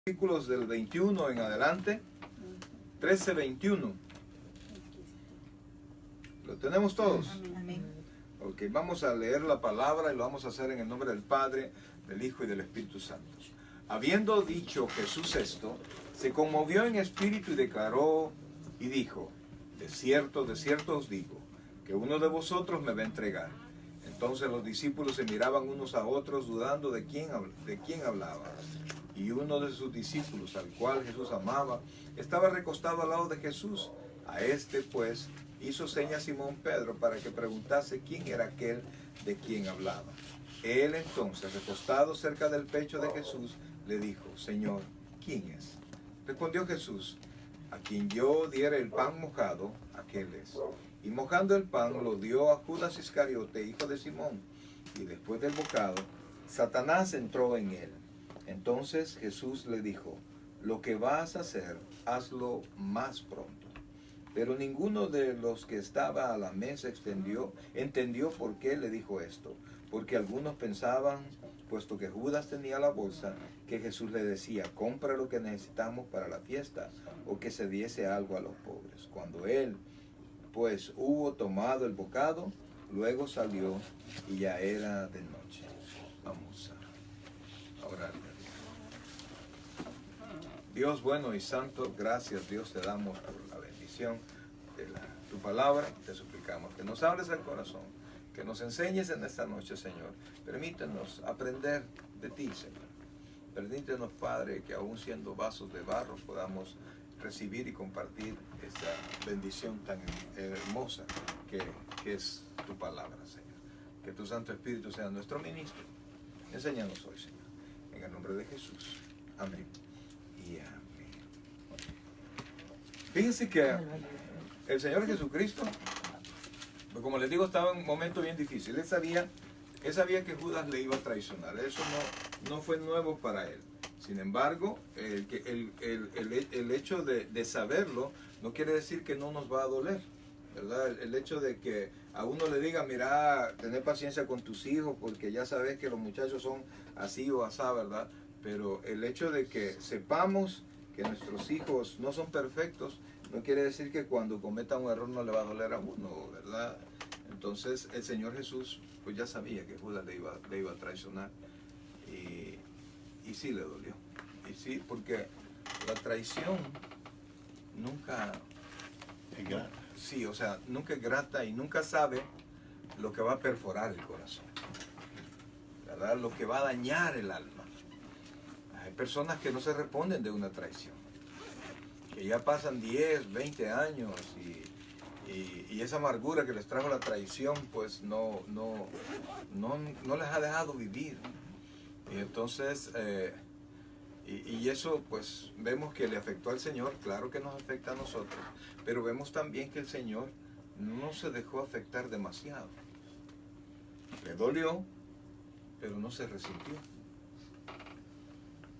Versículos del 21 en adelante, 13-21. ¿Lo tenemos todos? Amén. Ok, vamos a leer la palabra y lo vamos a hacer en el nombre del Padre, del Hijo y del Espíritu Santo. Habiendo dicho Jesús esto, se conmovió en espíritu y declaró y dijo: de cierto os digo, que uno de vosotros me va a entregar. Entonces los discípulos se miraban unos a otros, dudando de quién hablaba. Y uno de sus discípulos, al cual Jesús amaba, estaba recostado al lado de Jesús. A este pues hizo señas Simón Pedro para que preguntase quién era aquel de quien hablaba. Él entonces, recostado cerca del pecho de Jesús, le dijo: Señor, ¿quién es? Respondió Jesús: a quien yo diera el pan mojado, aquel es. Y mojando el pan lo dio a Judas Iscariote, hijo de Simón. Y después del bocado, Satanás entró en él. Entonces Jesús le dijo: lo que vas a hacer, hazlo más pronto. Pero ninguno de los que estaba a la mesa entendió por qué le dijo esto. Porque algunos pensaban, puesto que Judas tenía la bolsa, que Jesús le decía: compra lo que necesitamos para la fiesta, o que se diese algo a los pobres. Cuando él, pues, hubo tomado el bocado, luego salió y ya era de noche. Vamos a orar. Dios bueno y santo, gracias Dios te damos por la bendición de tu palabra. Te suplicamos que nos hables el corazón, que nos enseñes en esta noche, Señor. Permítenos aprender de ti, Señor. Permítenos, Padre, que aún siendo vasos de barro podamos recibir y compartir esta bendición tan hermosa que es tu palabra, Señor. Que tu Santo Espíritu sea nuestro ministro. Enséñanos hoy, Señor. En el nombre de Jesús. Amén. Y amén. Fíjense que el Señor Jesucristo, como les digo, estaba en un momento bien difícil. Él sabía que Judas le iba a traicionar. Eso no fue nuevo para él. Sin embargo, el hecho de saberlo no quiere decir que no nos va a doler, ¿verdad? El hecho de que a uno le diga: mira, tener paciencia con tus hijos porque ya sabes que los muchachos son así o asá, ¿verdad? Pero el hecho de que sepamos que nuestros hijos no son perfectos no quiere decir que cuando cometan un error no le va a doler a uno, ¿verdad? Entonces el Señor Jesús pues ya sabía que Judas le iba a traicionar y sí le dolió. Y sí, porque la traición nunca Es grata. Sí, o sea, nunca es grata y nunca sabe lo que va a perforar el corazón, ¿verdad? Lo que va a dañar el alma. Hay personas que no se responden de una traición, que ya pasan 10, 20 años y esa amargura que les trajo la traición pues no les ha dejado vivir. Y entonces, y eso pues vemos que le afectó al Señor, claro que nos afecta a nosotros, pero vemos también que el Señor no se dejó afectar demasiado. Le dolió, pero no se resintió.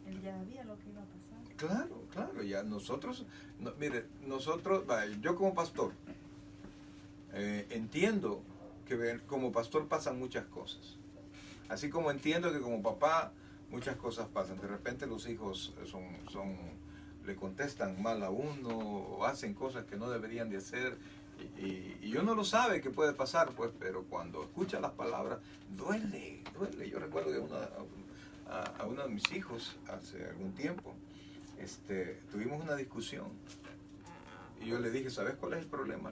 Él ya sabía lo que iba a pasar. Claro, ya nosotros, yo como pastor, entiendo que como pastor pasan muchas cosas. Así como entiendo que como papá muchas cosas pasan. De repente los hijos le contestan mal a uno o hacen cosas que no deberían de hacer. Y uno lo sabe que puede pasar, pues, pero cuando escucha las palabras, duele. Yo recuerdo que a uno de mis hijos, hace algún tiempo, tuvimos una discusión. Y yo le dije: ¿sabes cuál es el problema?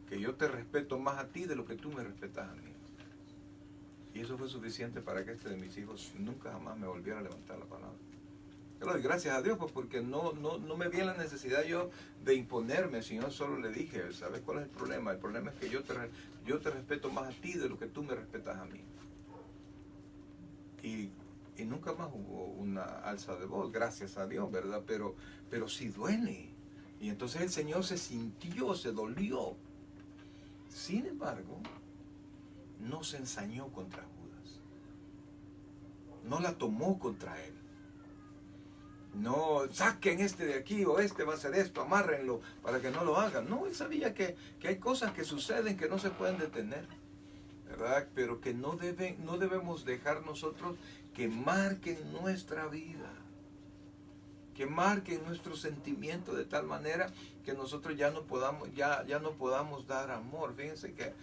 Que yo te respeto más a ti de lo que tú me respetas a mí. Y eso fue suficiente para que de mis hijos nunca jamás me volviera a levantar la palabra. Yo le doy gracias a Dios, pues, porque no me vi en la necesidad yo de imponerme, sino solo le dije: ¿sabes cuál es el problema? El problema es que yo te respeto más a ti de lo que tú me respetas a mí. Y nunca más hubo una alza de voz, gracias a Dios, ¿verdad? Pero sí duele. Y entonces el Señor se sintió, se dolió. Sin embargo, no se ensañó contra Judas. No la tomó contra él. No, saquen de aquí o va a hacer esto, amárrenlo para que no lo hagan. No, él sabía que hay cosas que suceden que no se pueden detener, ¿verdad? Pero que no debemos dejar nosotros que marquen nuestra vida. que marquen nuestro sentimiento de tal manera que nosotros ya no podamos dar amor. Fíjense que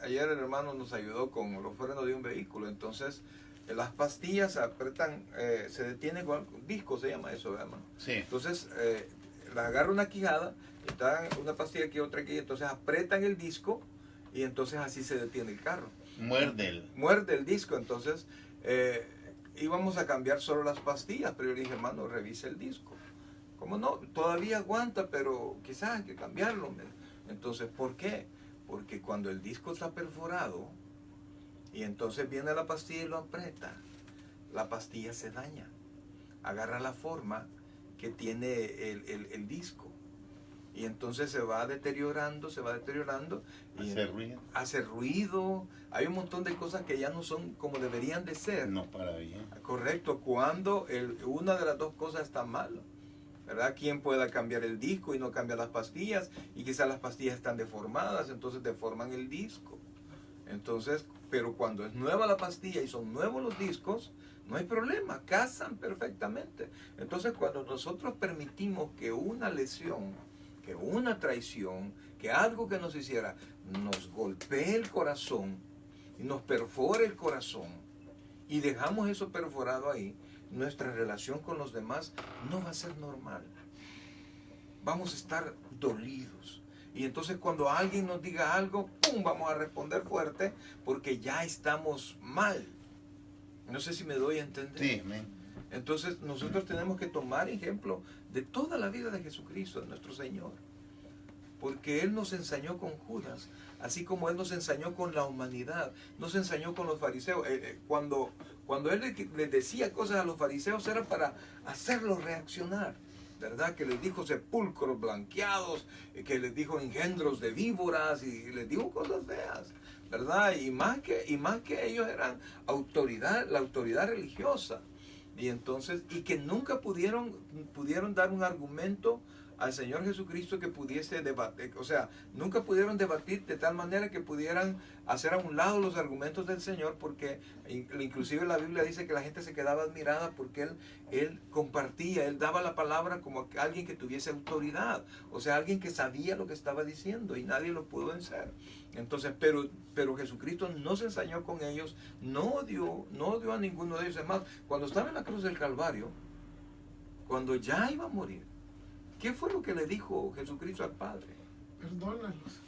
ayer el hermano nos ayudó con los frenos de un vehículo. Entonces las pastillas se apretan, se detienen con disco, se llama eso, ¿verdad, hermano? Sí. Entonces la agarra una quijada, está una pastilla aquí, otra aquí, entonces apretan el disco y entonces así se detiene el carro. Muerde el disco. Entonces íbamos a cambiar solo las pastillas, pero yo le dije, hermano, revise el disco. ¿Cómo no? Todavía aguanta, pero quizás hay que cambiarlo. Entonces, ¿por qué? Porque cuando el disco está perforado y entonces viene la pastilla y lo aprieta, la pastilla se daña, agarra la forma que tiene el disco. Y entonces se va deteriorando y hace ruido. Hay un montón de cosas que ya no son como deberían de ser. No para bien. Correcto, cuando una de las dos cosas está mal, ¿verdad? ¿Quién pueda cambiar el disco y no cambia las pastillas? Y quizás las pastillas están deformadas, entonces deforman el disco. Entonces, pero cuando es nueva la pastilla y son nuevos los discos, no hay problema, casan perfectamente. Entonces, cuando nosotros permitimos que una lesión, que una traición, que algo que nos hiciera, nos golpee el corazón y nos perfore el corazón y dejamos eso perforado ahí, nuestra relación con los demás no va a ser normal. Vamos a estar dolidos. Y entonces cuando alguien nos diga algo, ¡pum!, vamos a responder fuerte porque ya estamos mal. No sé si me doy a entender. Sí, amén. Entonces nosotros tenemos que tomar ejemplo de toda la vida de Jesucristo, de nuestro Señor. Porque Él nos ensañó con Judas, así como Él nos ensañó con la humanidad, nos ensañó con los fariseos. Cuando Él les decía cosas a los fariseos era para hacerlos reaccionar, ¿verdad? Que les dijo sepulcros blanqueados, que les dijo engendros de víboras y les dijo cosas feas, ¿verdad? Y más que ellos eran la autoridad religiosa. Y entonces, y que nunca pudieron dar un argumento al Señor Jesucristo que pudiese debatir, o sea, nunca pudieron debatir de tal manera que pudieran hacer a un lado los argumentos del Señor, porque inclusive la Biblia dice que la gente se quedaba admirada porque él compartía, él daba la palabra como alguien que tuviese autoridad, o sea, alguien que sabía lo que estaba diciendo y nadie lo pudo vencer. Entonces, pero Jesucristo no se ensañó con ellos, no odió a ninguno de ellos. Es más, cuando estaba en la cruz del Calvario, cuando ya iba a morir, ¿qué fue lo que le dijo Jesucristo al Padre?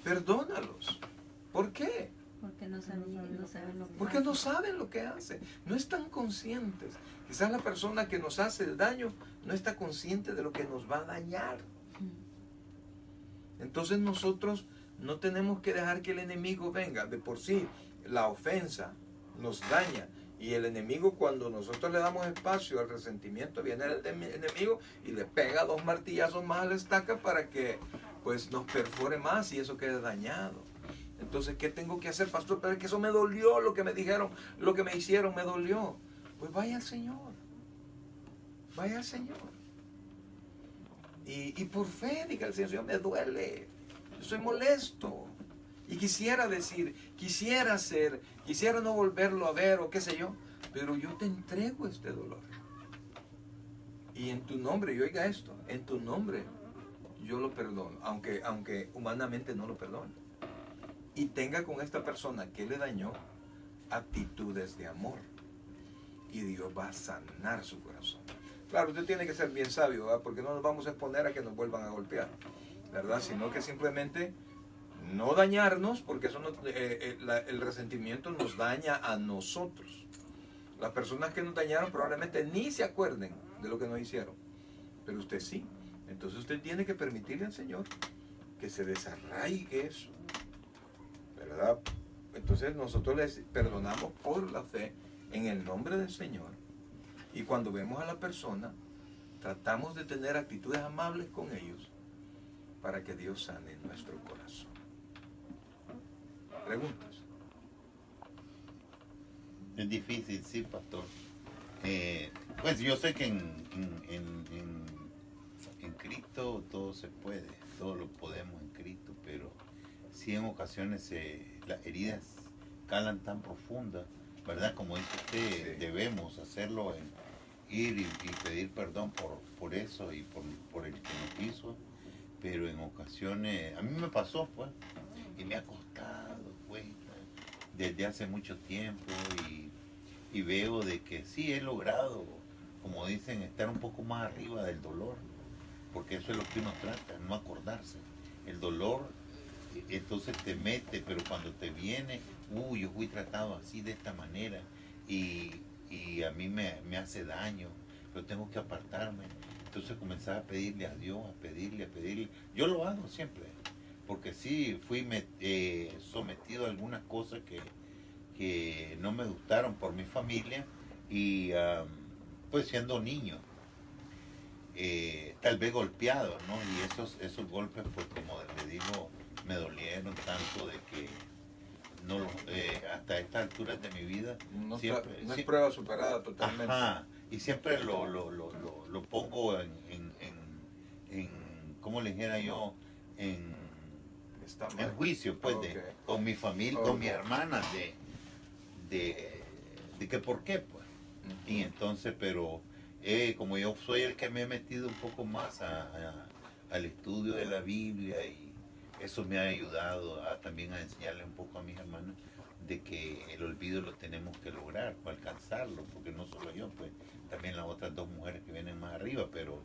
Perdónalos. ¿Por qué? Porque no saben lo que Porque no saben lo que hacen. No están conscientes. Quizás la persona que nos hace el daño no está consciente de lo que nos va a dañar. Entonces nosotros no tenemos que dejar que el enemigo venga. De por sí, la ofensa nos daña. Y el enemigo, cuando nosotros le damos espacio al resentimiento, viene el enemigo y le pega 2 martillazos más a la estaca para que pues nos perfore más y eso quede dañado. Entonces, ¿qué tengo que hacer, pastor? Pero es que eso me dolió, lo que me dijeron, lo que me hicieron me dolió. Pues vaya al Señor. Vaya al Señor. Y por fe, diga el Señor, me duele. Yo soy molesto. Y quisiera decir, quisiera hacer, quisiera no volverlo a ver o qué sé yo, pero yo te entrego este dolor. Y en tu nombre, y oiga esto, en tu nombre yo lo perdono, aunque humanamente no lo perdono. Y tenga con esta persona que le dañó actitudes de amor. Y Dios va a sanar su corazón. Claro, usted tiene que ser bien sabio, ¿verdad? Porque no nos vamos a exponer a que nos vuelvan a golpear, ¿verdad? Sino que simplemente no dañarnos, porque eso el resentimiento nos daña a nosotros. Las personas que nos dañaron probablemente ni se acuerden de lo que nos hicieron, pero usted sí. Entonces usted tiene que permitirle al Señor que se desarraigue eso, ¿verdad? Entonces nosotros les perdonamos por la fe en el nombre del Señor. Y cuando vemos a la persona, tratamos de tener actitudes amables con ellos para que Dios sane nuestro corazón. ¿Preguntas? Es difícil, sí, pastor. Pues yo sé que en Cristo todo se puede, todo lo podemos en Cristo, pero sí en ocasiones las heridas calan tan profundas, ¿verdad? Como dice usted, sí, debemos hacerlo ir y pedir perdón por eso y por el que nos hizo, pero en ocasiones, a mí me pasó, pues, y me ha costado, pues, desde hace mucho tiempo, y veo de que sí he logrado, como dicen, estar un poco más arriba del dolor, porque eso es lo que uno trata, no acordarse. El dolor, entonces te mete, pero cuando te viene, yo fui tratado así, de esta manera, y a mí me hace daño, pero tengo que apartarme. Entonces comenzaba a pedirle a Dios, a pedirle. Yo lo hago siempre, porque sí fui sometido a algunas cosas que no me gustaron por mi familia, y pues siendo niño, tal vez golpeado, ¿no? Y esos golpes, pues como le digo, me dolieron tanto de que no hasta estas alturas de mi vida No, siempre, no es prueba superada totalmente. ajá, y siempre lo pongo en ¿cómo le dijera yo? Está En mal. juicio, pues, Okay. con mi familia, Okay. con mi hermana, de que por qué, pues. Y entonces, pero como yo soy el que me he metido un poco más al estudio de la Biblia, y eso me ha ayudado también a enseñarle un poco a mis hermanas de que el olvido lo tenemos que lograr o alcanzarlo, porque no solo yo, pues también las otras dos mujeres que vienen más arriba, pero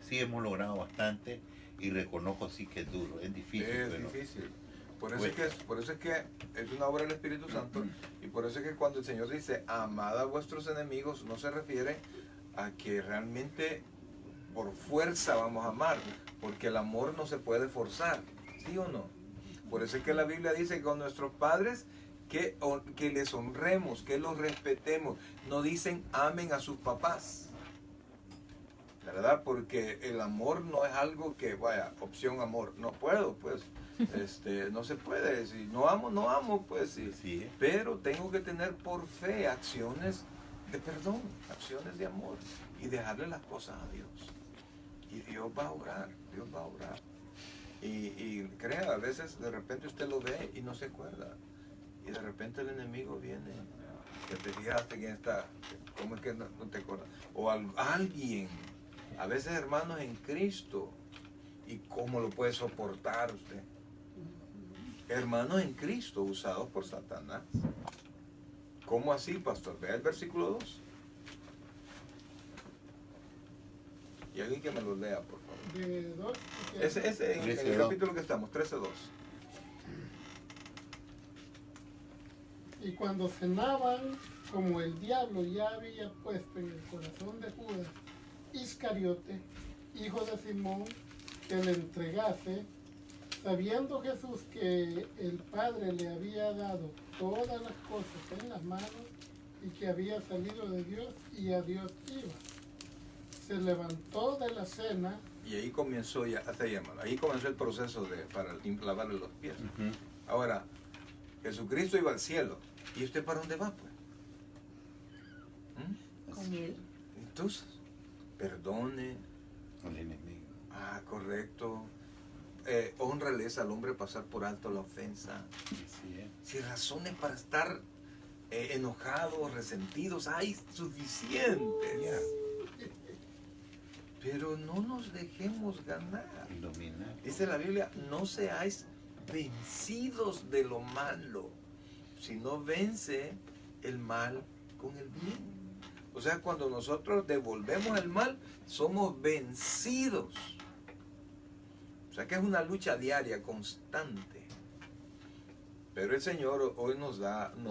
sí hemos logrado bastante, y reconozco sí que es duro, es difícil. Es pero difícil. Por eso, pues, por eso es que es una obra del Espíritu Santo, y por eso es que cuando el Señor dice amad a vuestros enemigos, no se refiere a que realmente por fuerza vamos a amar, porque el amor no se puede forzar, ¿sí o no? Por eso es que la Biblia dice que con nuestros padres que les honremos, que los respetemos. No dicen amen a sus papás, ¿verdad? Porque el amor no es algo que, vaya, opción amor. No puedo, pues, no se puede. Si no amo, no amo, pues sí. sí, Pero tengo que tener por fe acciones de perdón, acciones de amor, y dejarle las cosas a Dios. Y Dios va a obrar, Dios va a obrar. Y crea, a veces de repente usted lo ve y no se acuerda. Y de repente el enemigo viene, que te fijaste quién está, ¿cómo es que no te acuerdas? O alguien, a veces hermanos en Cristo, ¿y cómo lo puede soportar usted? Hermanos en Cristo usados por Satanás. ¿Cómo así, pastor? Vea el versículo 2. Y alguien que me lo lea, por favor. De 2. Ese en el 13:2. capítulo que estamos, 13:2. Y cuando cenaban, como el diablo ya había puesto en el corazón de Judas Iscariote, hijo de Simón, que le entregase, sabiendo Jesús que el Padre le había dado todas las cosas en las manos y que había salido de Dios y a Dios iba, se levantó de la cena. Y ahí comenzó ya, hasta ahí, hermano, ahí comenzó el proceso para lavarle los pies. Ahora, Jesucristo iba al cielo. ¿Y usted para dónde va, pues? Con él. Entonces, perdone. al enemigo. Correcto. Honrales al hombre pasar por alto la ofensa. Así es. Si razones para estar enojados, resentidos, hay suficientes. Pero no nos dejemos ganar. Y dominar. Dice la Biblia, no seáis vencidos de lo malo, sino vence el mal con el bien. O sea, cuando nosotros devolvemos el mal, somos vencidos. O sea que es una lucha diaria, constante. Pero el Señor hoy nos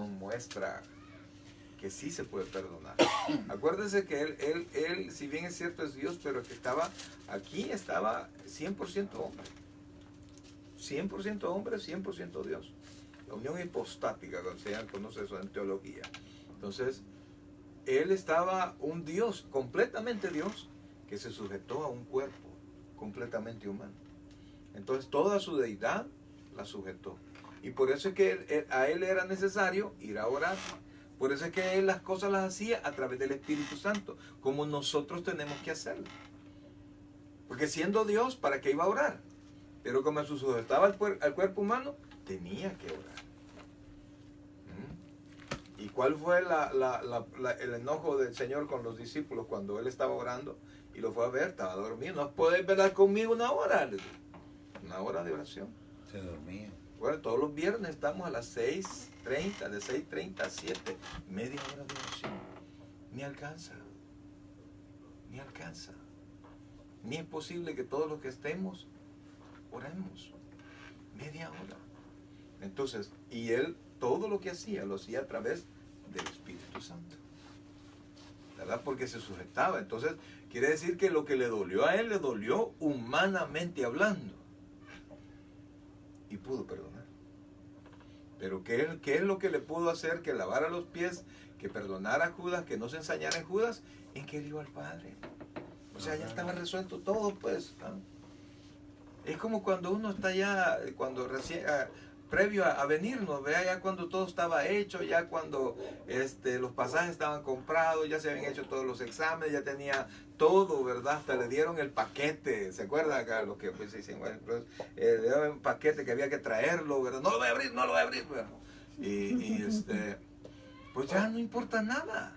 muestra que sí se puede perdonar. Acuérdense que él, si bien es cierto, es Dios, pero que estaba 100% hombre. 100% hombre, 100% Dios. La unión hipostática, cuando se conoce eso en teología. Entonces, él estaba un Dios, completamente Dios, que se sujetó a un cuerpo completamente humano. Entonces, toda su deidad la sujetó. Y por eso es que a él era necesario ir a orar. Por eso es que él las cosas las hacía a través del Espíritu Santo, como nosotros tenemos que hacerlo. Porque siendo Dios, ¿para qué iba a orar? Pero como se sujetaba al cuerpo humano, tenía que orar. Y ¿Cuál fue el enojo del Señor con los discípulos cuando Él estaba orando y lo fue a ver? Estaba dormido. No podés velar conmigo una hora. Una hora de oración. Se dormía. Bueno, todos los viernes estamos a las 6:30, de 6:30 a 7. Media hora de oración. Ni alcanza. Ni alcanza. Ni es posible que todos los que estemos oremos. Media hora. Entonces, y Él todo lo que hacía, lo hacía a través del Espíritu Santo, ¿verdad? Porque se sujetaba. Entonces, quiere decir que lo que le dolió a él, le dolió humanamente hablando. Y pudo perdonar. Pero ¿qué es lo que le pudo hacer? Que lavara los pies, que perdonara a Judas, que no se ensañara en Judas, en que él iba al Padre. O sea, ya estaba resuelto todo, pues, ¿no? Es como cuando uno está ya, cuando recién... previo a venirnos, vea, ya cuando todo estaba hecho, ya cuando los pasajes estaban comprados, ya se habían hecho todos los exámenes, ya tenía todo, ¿verdad? Hasta le dieron el paquete, ¿se acuerdan acá? Los que pues dicen, bueno, pues, le dieron un paquete que había que traerlo, ¿verdad? No lo voy a abrir, no lo voy a abrir, ¿verdad? Pues ya no importa nada.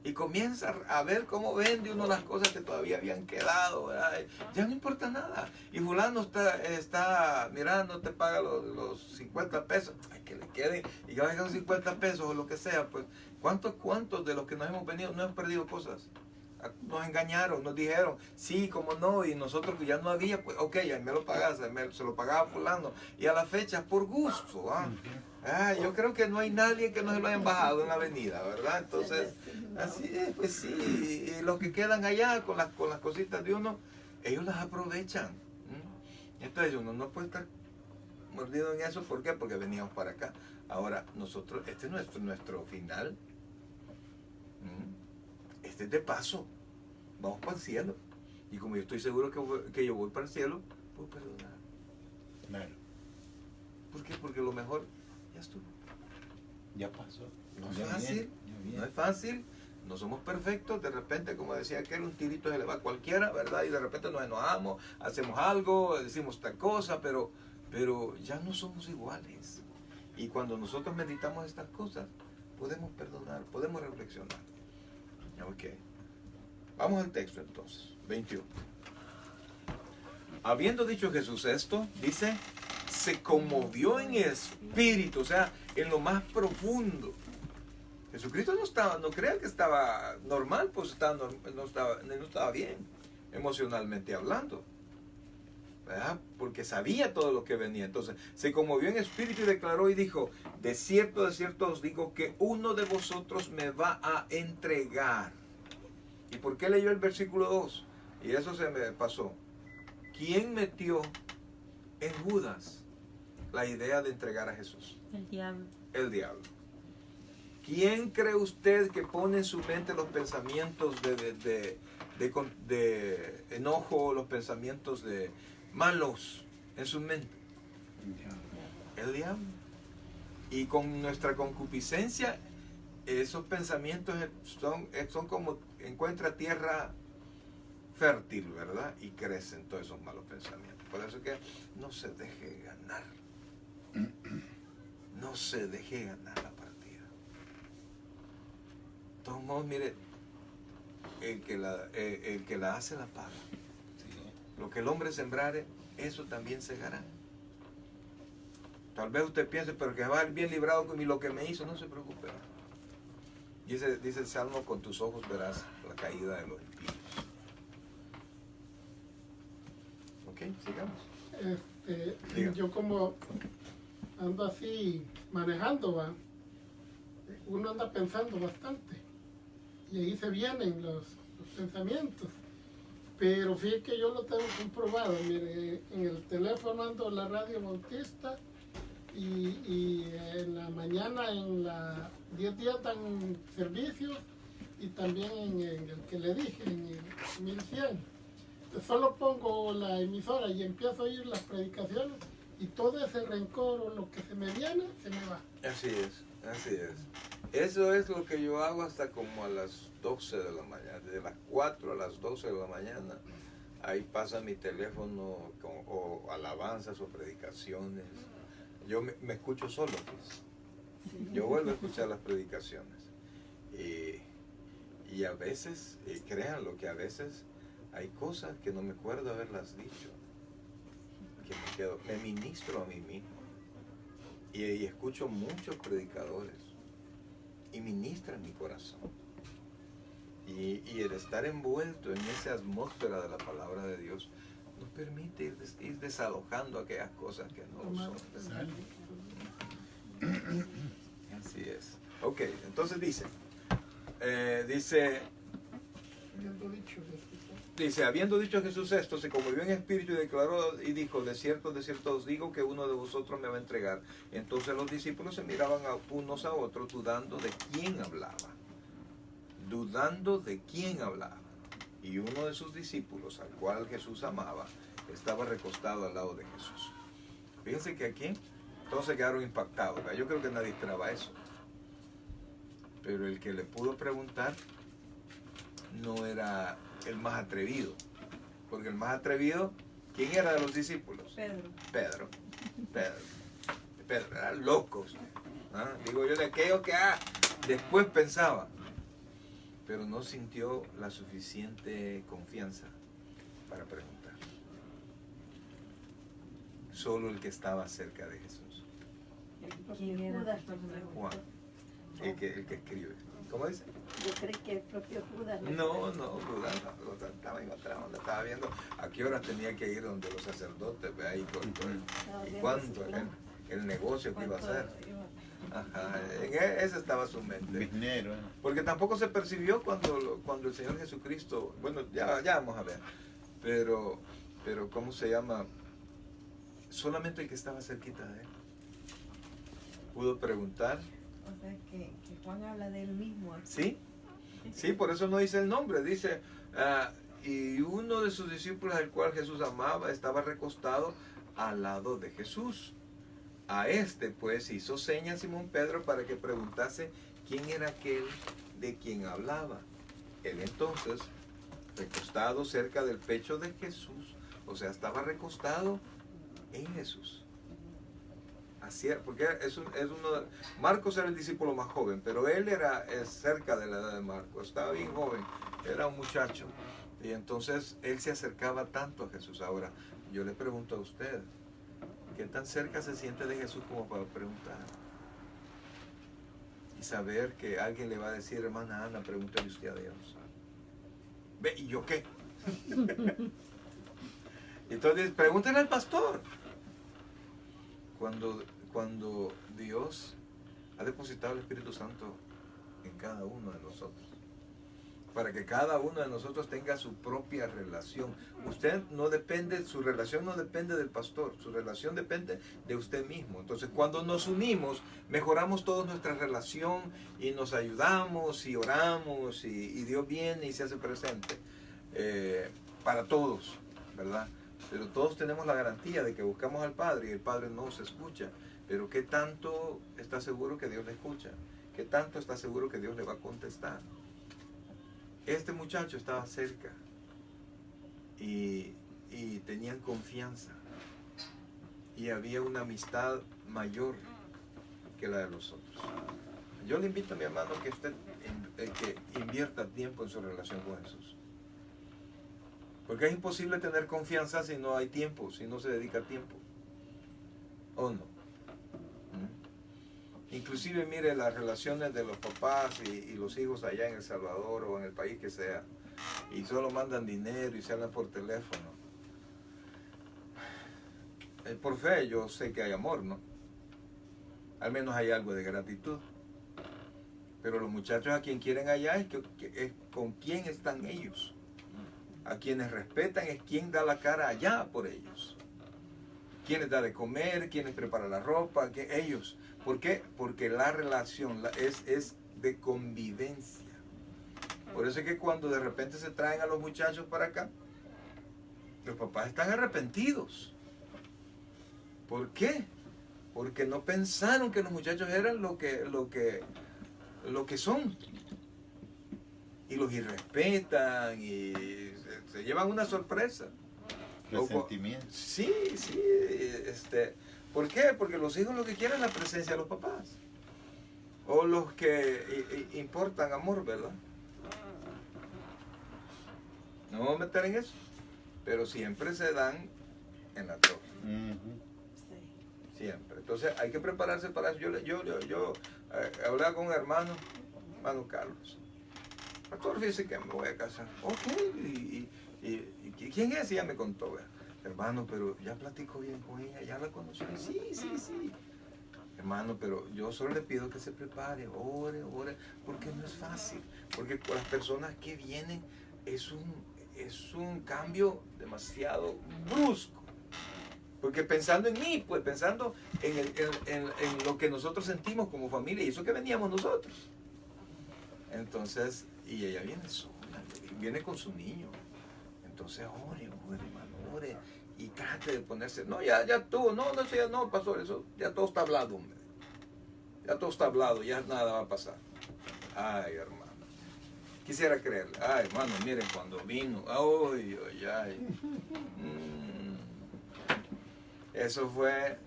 Y comienza a ver cómo vende uno las cosas que todavía habían quedado, ¿verdad? Ya no importa nada. Y fulano está mirando, te paga los 50 pesos. Ay, que le queden. Y que vayan 50 pesos o lo que sea. Pues, ¿cuántos de los que nos hemos venido no hemos perdido cosas? Nos engañaron, nos dijeron, sí, cómo no, y nosotros que ya no había, pues, ok, ya me lo pagás, se lo pagaba fulano. Y a la fecha, por gusto, ¿ah? Yo creo que no hay nadie que no se lo haya bajado en la avenida, ¿verdad? Entonces, así es, pues sí, y los que quedan allá con las cositas de uno, ellos las aprovechan. Entonces uno no puede estar mordido en eso, ¿por qué? Porque veníamos para acá. Ahora, nosotros, este es nuestro final. Este es de paso. Vamos para el cielo. Y como yo estoy seguro que yo voy para el cielo, puedo perdonar. Claro. ¿Por qué? Porque lo mejor ya estuvo. Ya pasó. No es Ya fácil, viene. no es fácil, no somos perfectos, de repente, como decía aquel, un tirito se le va a cualquiera, ¿verdad? Y de repente nos enojamos, hacemos algo, decimos tal cosa, pero ya no somos iguales. Y cuando nosotros meditamos estas cosas, podemos perdonar, podemos reflexionar. Ok. Vamos al texto entonces, 21. Habiendo dicho Jesús esto, dice, se conmovió en espíritu, o sea, en lo más profundo. Jesucristo no crean que estaba normal, pues no estaba bien, emocionalmente hablando, ¿verdad? Porque sabía todo lo que venía. Entonces, se conmovió en espíritu y declaró y dijo, de cierto os digo que uno de vosotros me va a entregar. ¿Y por qué leyó el versículo 2? Y eso se me pasó. ¿Quién metió en Judas la idea de entregar a Jesús? El diablo. El diablo. ¿Quién cree usted que pone en su mente los pensamientos de enojo, los pensamientos de malos en su mente? El diablo. Y con nuestra concupiscencia, esos pensamientos son como encuentra tierra fértil, ¿verdad? Y crecen todos esos malos pensamientos. Por eso que no se deje ganar. No se deje ganar la partida. De todos modos, mire, el que la hace la paga. Lo que el hombre sembrare, eso también segará. Tal vez usted piense, pero que va bien librado con lo que me hizo, no se preocupe. Dice el Salmo, con tus ojos verás la caída de los impíos. Ok, sigamos. Yo como ando así manejando, ¿va? Uno anda pensando bastante y ahí se vienen los pensamientos, pero fíjate que yo lo tengo comprobado. Mire, en el teléfono ando la radio Bautista y en la mañana en la 10 días dan servicios y también en el que le dije, en el 1100. Solo pongo la emisora y empiezo a oír las predicaciones y todo ese rencor o lo que se me viene, se me va. Así es, así es. Eso es lo que yo hago hasta como a las 12 de la mañana, de las 4 a las 12 de la mañana. Ahí pasa mi teléfono o alabanzas o predicaciones. Yo me escucho solo, pues. Yo vuelvo a escuchar las predicaciones. Y a veces, créanlo que a veces hay cosas que no me acuerdo haberlas dicho. Que me ministro a mí mismo. Y escucho muchos predicadores. Y ministran mi corazón. Y el estar envuelto en esa atmósfera de la palabra de Dios nos permite ir desalojando aquellas cosas que no son. Así es. Ok, entonces dice, habiendo dicho Jesús esto, se conmovió en espíritu y declaró y dijo, de cierto os digo que uno de vosotros me va a entregar. Entonces los discípulos se miraban unos a otros dudando de quién hablaba. Dudando de quién hablaba. Y uno de sus discípulos, al cual Jesús amaba, estaba recostado al lado de Jesús. Fíjense que aquí todos se quedaron impactados, ¿verdad? Yo creo que nadie esperaba eso. Pero el que le pudo preguntar no era el más atrevido. Porque el más atrevido, ¿quién era de los discípulos? Pedro. Eran locos. ¿Ah? Digo yo de aquello que después pensaba. Pero no sintió la suficiente confianza para preguntar. Solo el que estaba cerca de Jesús. ¿Quién era? Juan, el que escribe. ¿Cómo dice? Yo creí que el propio Judas. No, Judas no, estaba en otra onda, estaba viendo a qué hora tenía que ir donde los sacerdotes, ve ahí y cuánto, el negocio que iba a hacer. Ajá, en esa estaba su mente. Porque tampoco se percibió cuando el Señor Jesucristo, bueno, ya vamos a ver, pero ¿cómo se llama? Solamente el que estaba cerquita de él pudo preguntar. O sea, que Juan habla de él mismo. Sí, por eso no dice el nombre, dice, y uno de sus discípulos al cual Jesús amaba estaba recostado al lado de Jesús. A este pues hizo señas Simón Pedro para que preguntase quién era aquel de quien hablaba. Él entonces, recostado cerca del pecho de Jesús, o sea, estaba recostado en Jesús. Así era, porque Marcos era el discípulo más joven, pero él es cerca de la edad de Marcos, estaba bien joven, era un muchacho. Y entonces él se acercaba tanto a Jesús. Ahora, yo le pregunto a usted, ¿qué tan cerca se siente de Jesús como para preguntar? Y saber que alguien le va a decir, hermana Ana, pregúntale usted a Dios. ¿Ve? ¿Y yo qué? Entonces, pregúntale al pastor. Cuando Dios ha depositado el Espíritu Santo en cada uno de nosotros, para que cada uno de nosotros tenga su propia relación. Su relación no depende del pastor, su relación depende de usted mismo. Entonces, cuando nos unimos, mejoramos toda nuestra relación y nos ayudamos y oramos y Dios viene y se hace presente para todos, ¿verdad? Pero todos tenemos la garantía de que buscamos al Padre y el Padre nos escucha. Pero ¿qué tanto está seguro que Dios le escucha? ¿Qué tanto está seguro que Dios le va a contestar? Este muchacho estaba cerca y tenían confianza y había una amistad mayor que la de los otros. Yo le invito a mi hermano que usted que invierta tiempo en su relación con Jesús. Porque es imposible tener confianza si no hay tiempo, si no se dedica tiempo. ¿O no? Inclusive mire las relaciones de los papás y los hijos allá en El Salvador o en el país que sea, y solo mandan dinero y se hablan por teléfono. Por fe yo sé que hay amor, ¿no? Al menos hay algo de gratitud. Pero los muchachos a quien quieren allá es con quién están ellos. A quienes respetan es quien da la cara allá por ellos. Quién les da de comer, quién les prepara la ropa, ellos. ¿Por qué? Porque la relación es de convivencia. Por eso es que cuando de repente se traen a los muchachos para acá, los papás están arrepentidos. ¿Por qué? Porque no pensaron que los muchachos eran lo que son. Y los irrespetan y se llevan una sorpresa. Resentimiento. Sí. ¿Por qué? Porque los hijos lo que quieren es la presencia de los papás. o los que importan amor, ¿verdad? No me voy a meter en eso, pero siempre se dan en la torre. Siempre. Entonces hay que prepararse para eso. Yo hablaba con un hermano Carlos. Pastor, fíjese que me voy a casar. Ok, ¿y quién es? Y ella me contó, ¿verdad? Hermano, pero ya platico bien con ella, ya la conocí. Sí. Hermano, pero yo solo le pido que se prepare, ore, porque no es fácil. Porque con las personas que vienen es un cambio demasiado brusco. Porque pensando en mí, pues pensando en lo que nosotros sentimos como familia, y eso que veníamos nosotros. Entonces, y ella viene sola, viene con su niño. Entonces, ore, hermano, ore. Y trate de ponerse, no, ya todo, no, pastor, eso, ya todo está hablado, hombre. Ya todo está hablado, ya nada va a pasar. Ay, hermano. Quisiera creerle. Ay, hermano, miren, cuando vino, ay. Eso fue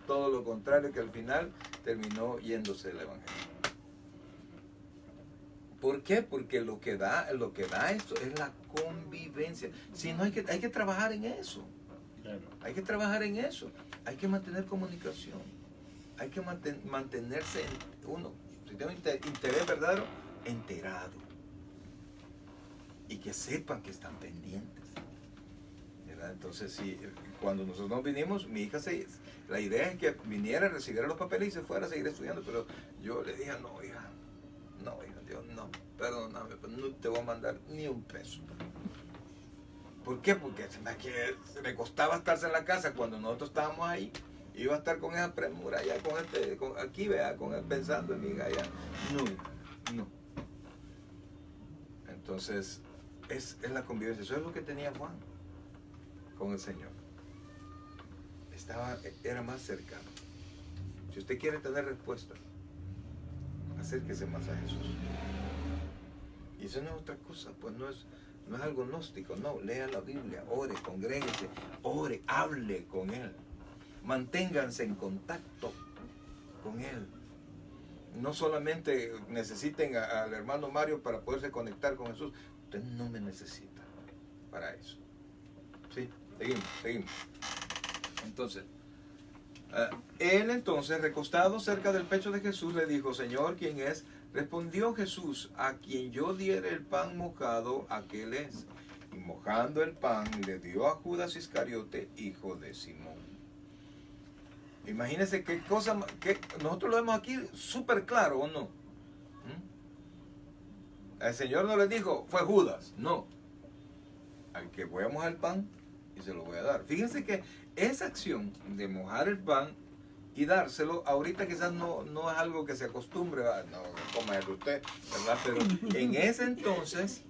todo lo contrario, que al final terminó yéndose el evangelio. ¿Por qué? Porque lo que da esto es la convivencia. Si no, hay que trabajar en eso. Claro. Hay que trabajar en eso. Hay que mantener comunicación. Hay que mantenerse uno, si tiene interés verdadero, enterado. Y que sepan que están pendientes. ¿Verdad? Entonces, si cuando nosotros vinimos, mi hija la idea es que viniera, recibiera los papeles y se fuera a seguir estudiando, pero yo le dije, no, hija, Dios, no, perdóname, pero no te voy a mandar ni un peso. ¿Por qué? Porque se me costaba estarse en la casa cuando nosotros estábamos ahí. Iba a estar con esa premura allá, aquí, vea, pensando en mi hija allá. No. Entonces, es la convivencia. Eso es lo que tenía Juan con el Señor. Era más cercano. Si usted quiere tener respuesta, acérquese más a Jesús. Y eso no es otra cosa, pues no es algo gnóstico, no. Lea la Biblia, ore, congréguese, ore, hable con Él. Manténganse en contacto con Él. No solamente necesiten al hermano Mario para poderse conectar con Jesús. Usted no me necesita para eso. ¿Sí? Seguimos. Entonces, él entonces, recostado cerca del pecho de Jesús, le dijo, Señor, ¿quién es? Respondió Jesús, a quien yo diere el pan mojado, aquel es. Y mojando el pan, le dio a Judas Iscariote, hijo de Simón. Imagínense qué cosa, que nosotros lo vemos aquí súper claro, ¿o no? El Señor no le dijo, fue Judas, no. Al que voy a mojar el pan y se lo voy a dar. Fíjense que esa acción de mojar el pan y dárselo, ahorita quizás no es algo que se acostumbre, no comerlo usted, ¿verdad? Pero en ese entonces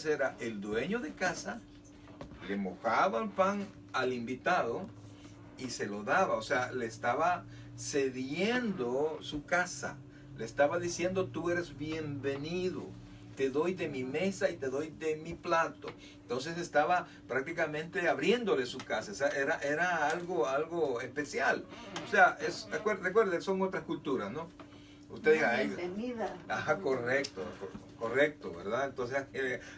era el dueño de casa, le mojaba el pan al invitado y se lo daba, o sea, le estaba cediendo su casa, le estaba diciendo, tú eres bienvenido, te doy de mi mesa y te doy de mi plato. Entonces estaba prácticamente abriéndole su casa, o sea, era algo especial. O sea, recuerden, son otras culturas, ¿no? Usted diga, bienvenida. Ajá, correcto, ¿verdad? Entonces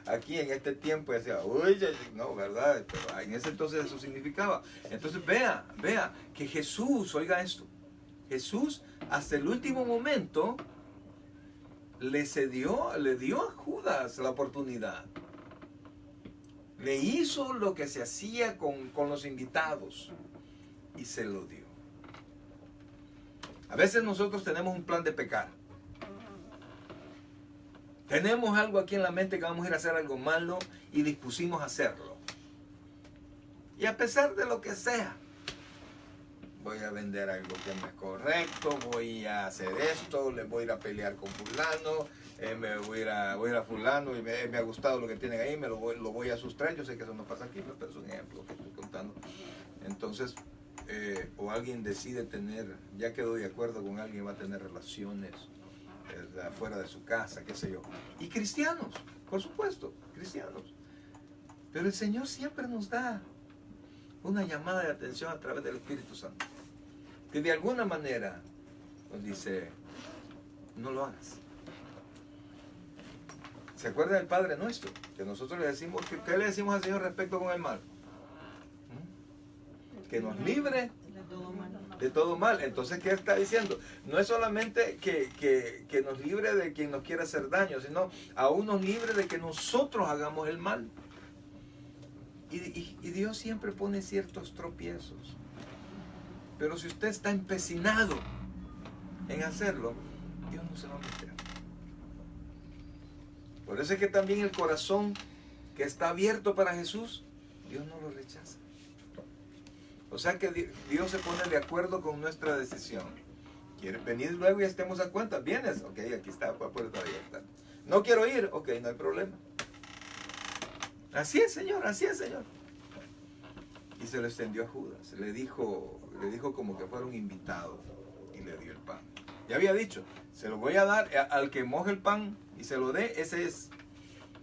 aquí en este tiempo decía, oye, no, ¿verdad? Pero en ese entonces eso significaba. Entonces vea que Jesús, oiga esto, Jesús hasta el último momento le dio a Judas la oportunidad. Le hizo lo que se hacía con los invitados y se lo dio. A veces nosotros tenemos un plan de pecar. Tenemos algo aquí en la mente que vamos a ir a hacer algo malo y dispusimos a hacerlo. Y a pesar de lo que sea, voy a vender algo que no es correcto, voy a hacer esto, le voy a ir a pelear con fulano, voy a ir a fulano y me ha gustado lo que tienen ahí, lo voy a sustraer. Yo sé que eso no pasa aquí, pero es un ejemplo que estoy contando. Entonces, o alguien decide ya quedó de acuerdo con alguien, va a tener relaciones afuera de su casa, qué sé yo. Y cristianos, por supuesto, cristianos. Pero el Señor siempre nos da una llamada de atención a través del Espíritu Santo, que de alguna manera nos dice, no lo hagas. ¿Se acuerda del Padre Nuestro? Que nosotros le decimos, ¿qué le decimos al Señor respecto con el mal? Que nos libre De todo mal. de todo mal. Entonces, ¿qué está diciendo? No es solamente que nos libre de quien nos quiera hacer daño, sino aún nos libre de que nosotros hagamos el mal. Y Dios siempre pone ciertos tropiezos. Pero si usted está empecinado en hacerlo, Dios no se va a meter. Por eso es que también el corazón que está abierto para Jesús, Dios no lo rechaza. O sea que Dios se pone de acuerdo con nuestra decisión. ¿Quieres venir luego y estemos a cuenta? ¿Vienes? Ok, aquí está, la puerta abierta. No quiero ir, ok, no hay problema. Así es, Señor, así es, Señor. Y se lo extendió a Judas. Le dijo como que fuera un invitado y le dio el pan. Ya había dicho, se lo voy a dar al que moje el pan y se lo dé, ese es.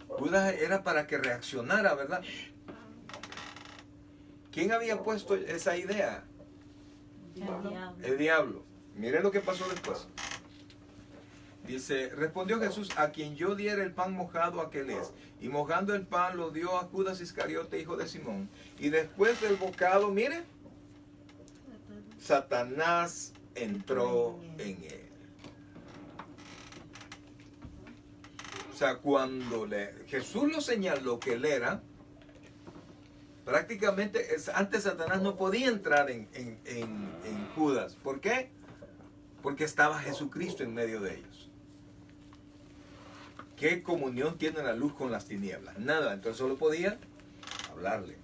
Judas era para que reaccionara, ¿verdad? ¿Quién había puesto esa idea? El diablo. Mire lo que pasó después. Dice, respondió Jesús, a quien yo diera el pan mojado, aquel es. Y mojando el pan lo dio a Judas Iscariote, hijo de Simón. Y después del bocado, mire, Satanás entró en él. O sea, cuando Jesús lo señaló que él era, prácticamente antes Satanás no podía entrar en Judas. ¿Por qué? Porque estaba Jesucristo en medio de ellos. ¿Qué comunión tiene la luz con las tinieblas? Nada, entonces solo podía hablarle.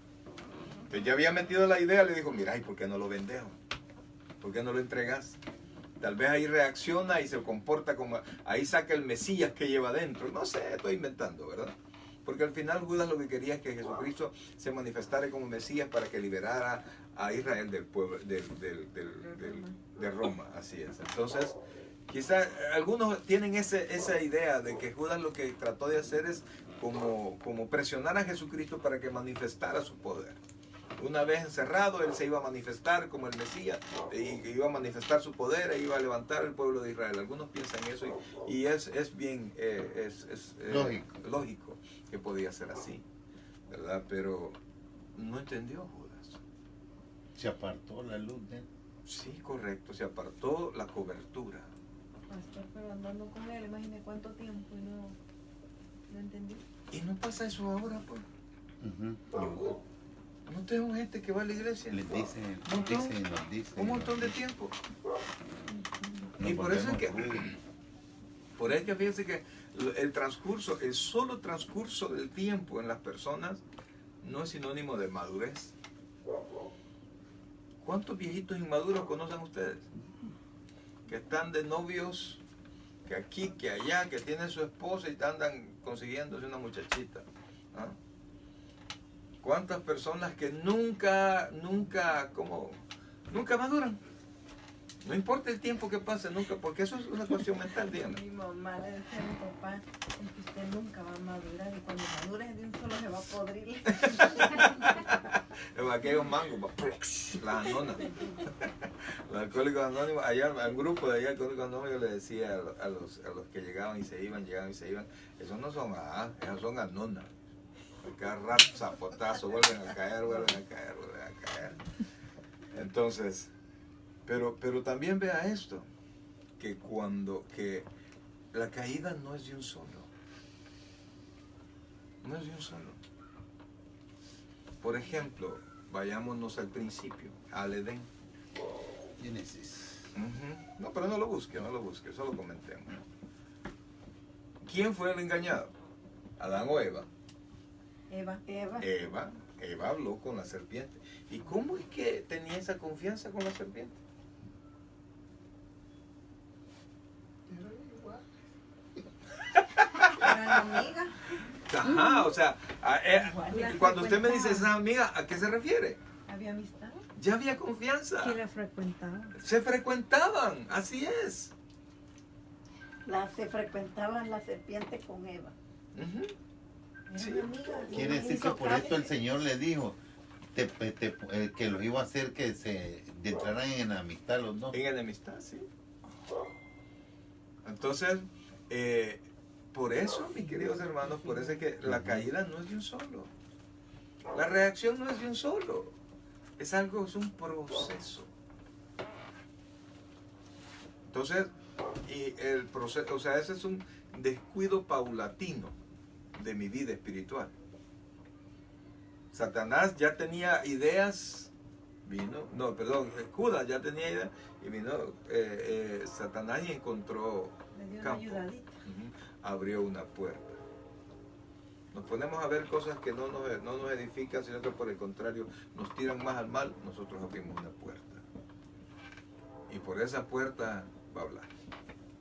Entonces ya había metido la idea, le dijo, mira, ¿y por qué no lo vendes? ¿Por qué no lo entregas? Tal vez ahí reacciona y se comporta como, ahí saca el Mesías que lleva adentro. No sé, estoy inventando, ¿verdad? Porque al final Judas lo que quería es que Jesucristo se manifestara como Mesías para que liberara a Israel del pueblo, de Roma, así es. Entonces, quizás algunos tienen esa idea de que Judas lo que trató de hacer es como presionar a Jesucristo para que manifestara su poder. Una vez encerrado, él se iba a manifestar como el Mesías, y iba a manifestar su poder, e iba a levantar el pueblo de Israel. Algunos piensan eso y es bien lógico que podía ser así, ¿verdad? Pero no entendió Judas. Se apartó la luz de él. Sí, correcto, se apartó la cobertura. Pastor, pero andando con él, imagine cuánto tiempo y no entendí. Y no pasa eso ahora, pues. Ujú. No tengo gente que va a la iglesia. Les dice, nos dice. Un montón de tiempo. Nos Y por eso es que, volvemos rudos. por eso es que fíjense que el solo transcurso del tiempo en las personas no es sinónimo de madurez. ¿Cuántos viejitos inmaduros conocen ustedes? Que están de novios, que aquí, que allá, que tienen su esposa y andan consiguiéndose una muchachita. ¿Ah? ¿Cuántas personas que nunca maduran? No importa el tiempo que pase, nunca, porque eso es una cuestión mental, dígame. Mi mamá le decía a mi papá, es que usted nunca va a madurar y cuando madure de un solo se va a podrir. Aquellos mangos, las anonas. Los alcohólicos anónimos, allá, al grupo de allá, alcohólicos anónimos, yo le decía a los que llegaban y se iban, esos no son esas son anonas. Cada rato, zapotazo, vuelven a caer. Entonces, pero también vea esto, que la caída no es de un solo. No es de un solo. Por ejemplo, vayámonos al principio, al Edén. Génesis. No, pero no lo busque, solo comentemos. ¿Quién fue el engañado? ¿Adán o Eva? Eva. Eva habló con la serpiente. ¿Y cómo es que tenía esa confianza con la serpiente? Era igual. Era la amiga. Ajá, o sea, cuando usted me dice esa amiga, ¿a qué se refiere? Había amistad. Ya había confianza. Que la frecuentaba. Se frecuentaban, así es. Se frecuentaban la serpiente con Eva. Ujú. Era Sí. una amiga. Quiere decir que hizo por caso. esto el Señor le dijo que los iba a hacer que se entraran en amistad los dos. En enemistad, sí. Entonces, por eso, mis queridos hermanos, por eso es que la caída no es de un solo. La reacción no es de un solo. Es algo, es un proceso. Entonces, y el proceso, o sea, ese es un descuido paulatino de mi vida espiritual. Satanás ya tenía ideas, Judas ya tenía ideas y vino Satanás y encontró Le dio una campo. ayudadita. Abrió una puerta. Nos ponemos a ver cosas que no nos edifican, sino que por el contrario nos tiran más al mal. Nosotros abrimos una puerta. Y por esa puerta va a hablar.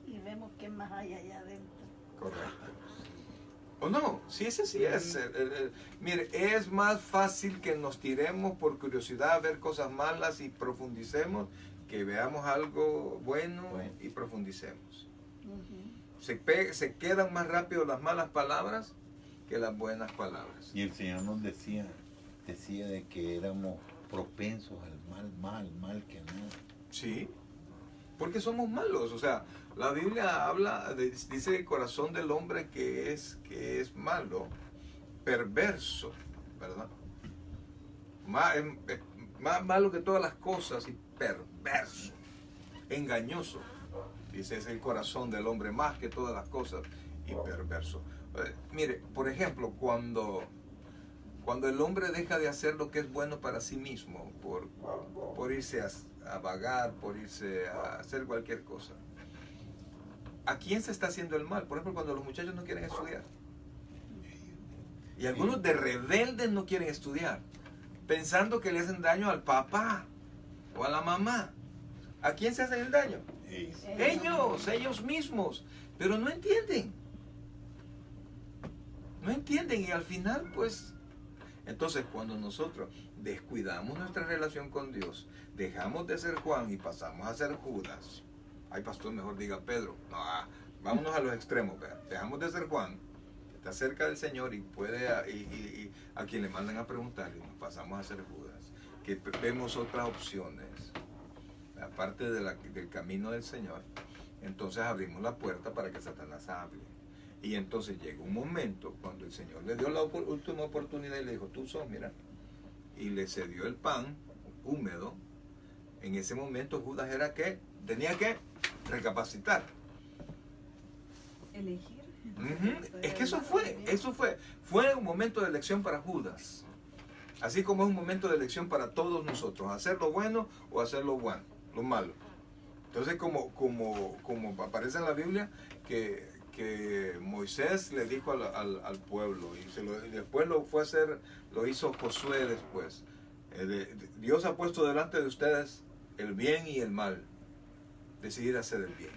Y vemos qué más hay allá adentro. Correcto. ¿O no? Sí, ese sí es. Mire, es más fácil que nos tiremos por curiosidad a ver cosas malas y profundicemos, que veamos algo bueno y profundicemos. Ujú. Se quedan más rápido las malas palabras que las buenas palabras. Y el Señor nos decía de que éramos propensos al mal que nada. Sí, porque somos malos. O sea, la Biblia dice el corazón del hombre que es malo, perverso, ¿verdad? Más malo que todas las cosas y perverso, engañoso. Dice, es el corazón del hombre más que todas las cosas y perverso. Mire, por ejemplo, cuando el hombre deja de hacer lo que es bueno para sí mismo, por irse a vagar, por irse a hacer cualquier cosa, ¿a quién se está haciendo el mal? Por ejemplo, cuando los muchachos no quieren estudiar. Y algunos de rebeldes no quieren estudiar, pensando que le hacen daño al papá o a la mamá. ¿A quién se hacen el daño? Ellos mismos. Pero no entienden. No entienden y al final, pues... Entonces, cuando nosotros descuidamos nuestra relación con Dios, dejamos de ser Juan y pasamos a ser Judas. Ay, pastor, mejor diga Pedro. No, vámonos a los extremos. ¿Verdad? Dejamos de ser Juan, que está cerca del Señor y puede y a quien le mandan a preguntar, y nos pasamos a ser Judas, que vemos otras opciones, aparte del camino del Señor. Entonces abrimos la puerta para que Satanás hable. Y entonces llega un momento cuando el Señor le dio la última oportunidad y le dijo, tú sos, mira, y le cedió el pan húmedo. En ese momento Judas tenía que recapacitar. Elegir. Es que fue un momento de elección para Judas. Así como es un momento de elección para todos nosotros, hacer lo bueno o hacer lo malo. Entonces, como aparece en la Biblia, que Moisés le dijo al pueblo, y después lo hizo Josué después. Dios ha puesto delante de ustedes el bien y el mal. Decidir hacer el bien.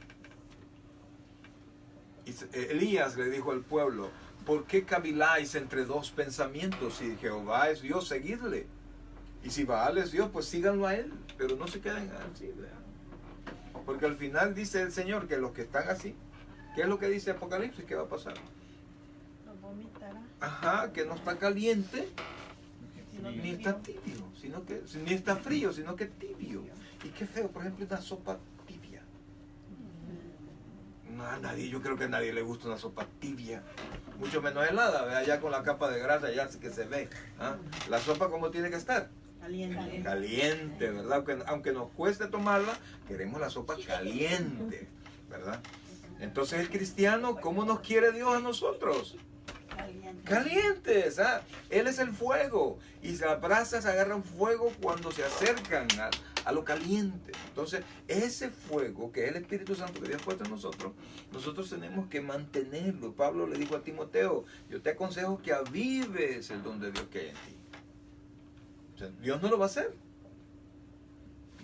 Y Elías le dijo al pueblo, ¿por qué caviláis entre dos pensamientos? Si Jehová es Dios, seguidle. Y si Baal es Dios, pues síganlo a él. Pero no se queden así, ¿verdad? Porque al final dice el Señor que los que están así, ¿qué es lo que dice Apocalipsis? ¿Qué va a pasar? Lo vomitará. Ajá, que no está caliente, Sino ni que está frío. tibio, ni está frío, sino que tibio. Y qué feo, por ejemplo, una sopa tibia. No, yo creo que a nadie le gusta una sopa tibia. Mucho menos helada, ¿ve? Allá con la capa de grasa, ya sí que se ve. ¿Ah? La sopa como tiene que estar. Caliente. Caliente, ¿verdad? Aunque nos cueste tomarla, queremos la sopa caliente, ¿verdad? Entonces el cristiano, ¿cómo nos quiere Dios a nosotros? Calientes, ¿ah? Él es el fuego y las brasas agarran fuego cuando se acercan a lo caliente. Entonces ese fuego que es el Espíritu Santo que Dios ha puesto en nosotros tenemos que mantenerlo. Pablo le dijo a Timoteo, yo te aconsejo que avives el don de Dios que hay en ti. O sea, Dios no lo va a hacer.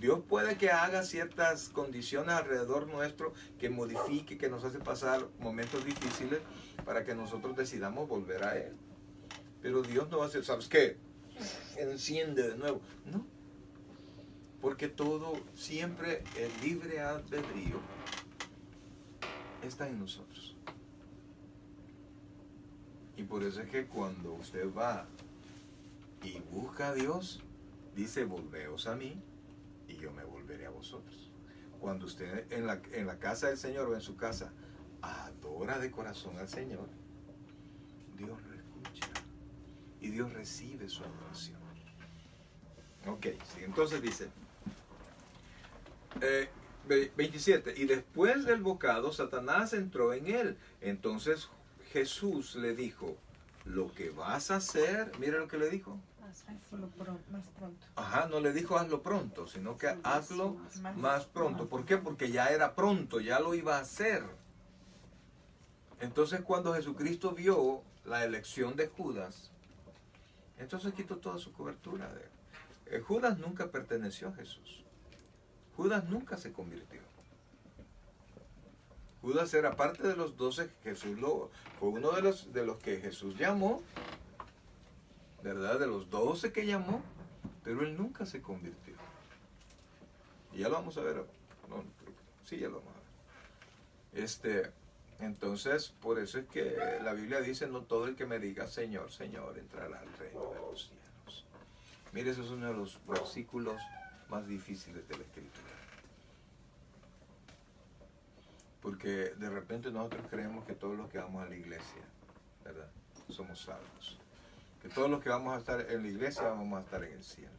Dios puede que haga ciertas condiciones alrededor nuestro que modifique, que nos hace pasar momentos difíciles para que nosotros decidamos volver a Él. Pero Dios no va a hacer, ¿sabes qué? Enciende de nuevo. No. Porque todo, siempre el libre albedrío está en nosotros. Y por eso es que cuando usted va y busca a Dios, dice, volveos a mí y yo me volveré a vosotros. cuando usted en la casa del Señor o en su casa adora de corazón al Señor, Dios lo escucha y Dios recibe su adoración. Ok, sí, entonces dice 27, y después del bocado Satanás entró en él. Entonces Jesús le dijo, lo que vas a hacer, mira lo que le dijo. Más pronto. Ajá, no le dijo hazlo pronto, sino que hazlo más pronto. ¿Por qué? Porque ya era pronto, ya lo iba a hacer. Entonces cuando Jesucristo vio la elección de Judas, entonces quitó toda su cobertura de él. Judas nunca perteneció a Jesús. Judas nunca se convirtió. Judas era parte de los 12, fue uno de los que Jesús llamó, ¿verdad? De los 12 que llamó, pero él nunca se convirtió. Y ya lo vamos a ver. No, sí, ya lo vamos a ver. Entonces, por eso es que la Biblia dice, no todo el que me diga Señor, Señor, entrará al reino de los cielos. Mire, ese es uno de los versículos más difíciles de la Escritura. Porque de repente nosotros creemos que todos los que vamos a la iglesia, ¿verdad?, somos salvos. Que todos los que vamos a estar en la iglesia vamos a estar en el cielo.